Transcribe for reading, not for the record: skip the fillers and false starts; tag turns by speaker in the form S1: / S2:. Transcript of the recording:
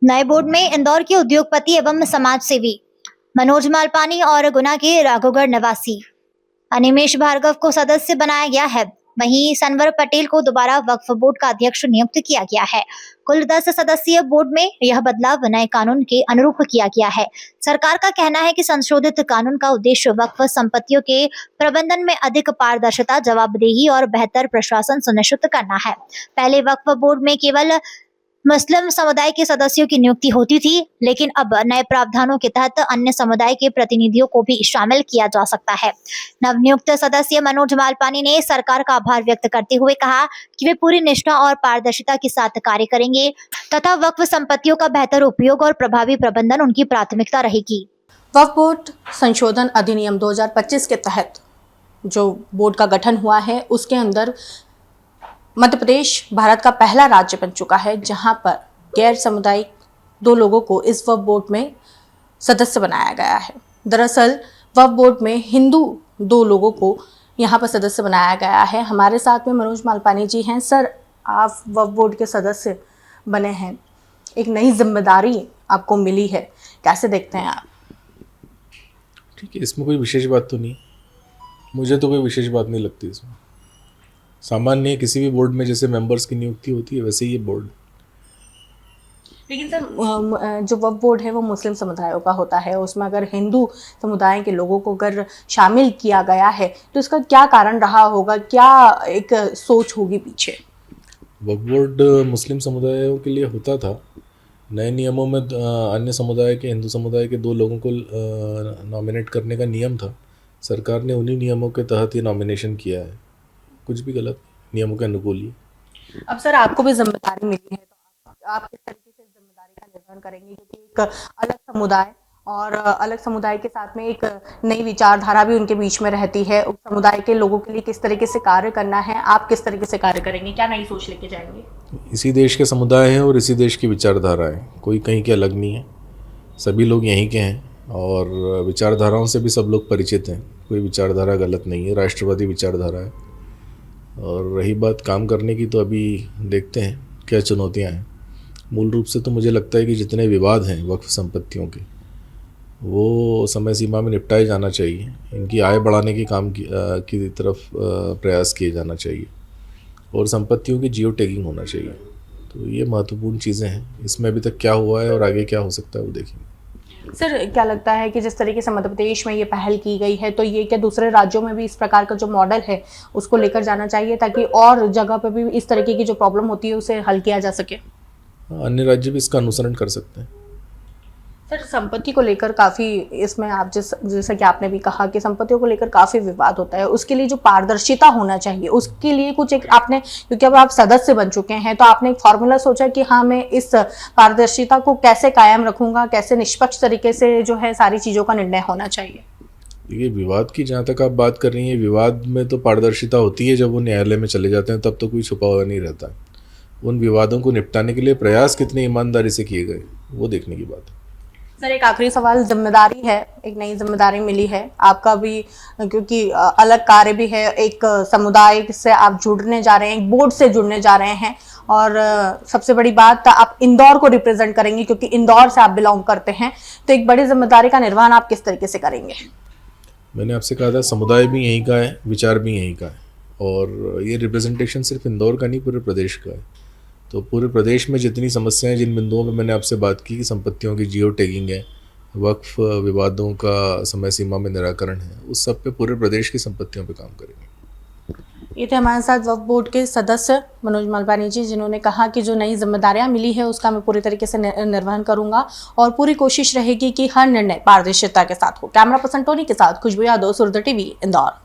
S1: नए बोर्ड में इंदौर के उद्योगपति एवं समाज सेवी मनोज मालपानी और गुना के राघोगढ़ निवासी अनिमेश भार्गव को सदस्य बनाया गया है। वहीं सनवर पटेल को दोबारा वक्फ बोर्ड का अध्यक्ष नियुक्त किया गया है। कुल 10 सदस्यीय बोर्ड में यह बदलाव नए कानून के अनुरूप किया गया है। सरकार का कहना है कि संशोधित कानून का उद्देश्य वक्फ संपत्तियों के प्रबंधन में अधिक पारदर्शिता, जवाबदेही और बेहतर प्रशासन सुनिश्चित करना है। पहले वक्फ बोर्ड में केवल मुस्लिम समुदाय के सदस्यों की नियुक्ति होती थी, लेकिन अब नए प्रावधानों के तहत अन्य समुदाय के प्रतिनिधियों को भी शामिल किया जा सकता है। नवनियुक्त सदस्य मनोज मालपानी ने सरकार का आभार व्यक्त करते हुए कहा कि वे पूरी निष्ठा और पारदर्शिता के साथ कार्य करेंगे तथा वक्फ संपत्तियों का बेहतर उपयोग और प्रभावी प्रबंधन उनकी प्राथमिकता रहेगी।
S2: वक्फ बोर्ड संशोधन अधिनियम 2025 के तहत जो बोर्ड का गठन हुआ है, उसके अंदर मध्य प्रदेश भारत का पहला राज्य बन चुका है जहां पर गैर सामुदायिक 2 लोगों को इस वक्फ बोर्ड में सदस्य बनाया गया है। दरअसल वक्फ बोर्ड में हिंदू 2 लोगों को यहां पर सदस्य बनाया गया है। हमारे साथ में मनोज मालपानी जी हैं। सर, आप वक्फ बोर्ड के सदस्य बने हैं, एक नई जिम्मेदारी आपको मिली है, कैसे देखते हैं आप?
S3: ठीक है, इसमें कोई विशेष बात तो नहीं, मुझे तो कोई विशेष बात नहीं लगती इसमें। सामान्य किसी भी बोर्ड में जैसे मेंबर्स की नियुक्ति होती है वैसे ही ये बोर्ड।
S2: लेकिन सर, जो वक्फ बोर्ड है वो मुस्लिम समुदायों का होता है, उसमें अगर हिंदू समुदाय के लोगों को अगर शामिल किया गया है तो इसका क्या कारण रहा होगा, क्या एक सोच होगी पीछे?
S3: वक्फ बोर्ड मुस्लिम समुदायों के लिए होता था। नए नियमों में अन्य समुदाय के, हिंदू समुदाय के 2 लोगों को नॉमिनेट करने का नियम था। सरकार ने उन्हीं नियमों के तहत ये नॉमिनेशन किया है, कुछ भी गलत नियमों के अनुकूल ही।
S2: अब सर, आपको भी जिम्मेदारी मिली है तो आप किस तरीके से जिम्मेदारी का निर्वहन करेंगे, क्योंकि एक अलग समुदाय और अलग समुदाय के साथ में एक नई विचारधारा भी उनके बीच में रहती है। उस समुदाय के लोगों के लिए किस तरीके से कार्य करना है, आप किस तरीके से कार्य करेंगे, क्या नई सोच लेके जाएंगे?
S3: इसी देश के समुदाय हैं और इसी देश की विचारधारा है, कोई कहीं के अलग नहीं है। सभी लोग यहीं के हैं और विचारधाराओं से भी सब लोग परिचित हैं। कोई विचारधारा गलत नहीं है, राष्ट्रवादी विचारधारा है। और रही बात काम करने की, तो अभी देखते हैं क्या चुनौतियां हैं। मूल रूप से तो मुझे लगता है कि जितने विवाद हैं वक्फ संपत्तियों के, वो समय सीमा में निपटाए जाना चाहिए। इनकी आय बढ़ाने के काम की तरफ प्रयास किए जाना चाहिए और संपत्तियों की जियो टैगिंग होना चाहिए। तो ये महत्वपूर्ण चीज़ें हैं। इसमें अभी तक क्या हुआ है और आगे क्या हो सकता है वो देखेंगे।
S2: सर, क्या लगता है कि जिस तरीके से मध्य प्रदेश में ये पहल की गई है, तो ये क्या दूसरे राज्यों में भी इस प्रकार का जो मॉडल है उसको लेकर जाना चाहिए ताकि और जगह पर भी इस तरीके की जो प्रॉब्लम होती है उसे हल किया जा सके?
S3: अन्य राज्य भी इसका अनुसरण कर सकते हैं।
S2: सर, संपत्ति को लेकर काफ़ी, इसमें आप जैसा कि आपने भी कहा कि संपत्तियों को लेकर काफ़ी विवाद होता है, उसके लिए जो पारदर्शिता होना चाहिए उसके लिए कुछ एक आपने, क्योंकि अब आप सदस्य बन चुके हैं, तो आपने एक फॉर्मूला सोचा कि हाँ, मैं इस पारदर्शिता को कैसे कायम रखूंगा, कैसे निष्पक्ष तरीके से जो है सारी चीज़ों का निर्णय होना चाहिए?
S3: ये विवाद की जहाँ तक आप बात कर रही हैं, विवाद में तो पारदर्शिता होती है जब वो न्यायालय में चले जाते हैं, तब तो कोई छुपा हुआ नहीं रहता। उन विवादों को निपटाने के लिए प्रयास कितनी ईमानदारी से किए गए वो देखने की बात है।
S2: सर, एक आखिरी सवाल, जिम्मेदारी है, एक नई जिम्मेदारी मिली है आपका भी, क्योंकि अलग कार्य भी है, एक समुदाय से आप जुड़ने जा रहे हैं, एक बोर्ड से जुड़ने जा रहे हैं और सबसे बड़ी बात, आप इंदौर को रिप्रेजेंट करेंगे क्योंकि इंदौर से आप बिलोंग करते हैं, तो एक बड़ी जिम्मेदारी का निर्वहन आप किस तरीके से करेंगे?
S3: मैंने आपसे कहा था समुदाय भी यहीं का है, विचार भी यहीं का है और ये रिप्रेजेंटेशन सिर्फ इंदौर का नहीं, पूरे प्रदेश का है। तो पूरे प्रदेश में जितनी समस्याएं, जिन बिंदुओं पे मैंने आपसे बात की कि संपत्तियों की जियो टैगिंग है, वक्फ विवादों का समय सीमा में निराकरण है, उस सब पे पूरे प्रदेश की संपत्तियों पे काम करेंगे।
S2: ये थे हमारे साथ वक्फ बोर्ड के सदस्य मनोज मालपानी जी, जिन्होंने कहा कि जो नई जिम्मेदारियां मिली है उसका मैं पूरी तरीके से निर्वहन करूंगा और पूरी कोशिश रहेगी कि हर निर्णय पारदर्शिता के साथ हो। कैमरा पर्सन टोनी के साथ खुशबू यादव, सूरज टीवी, इंदौर।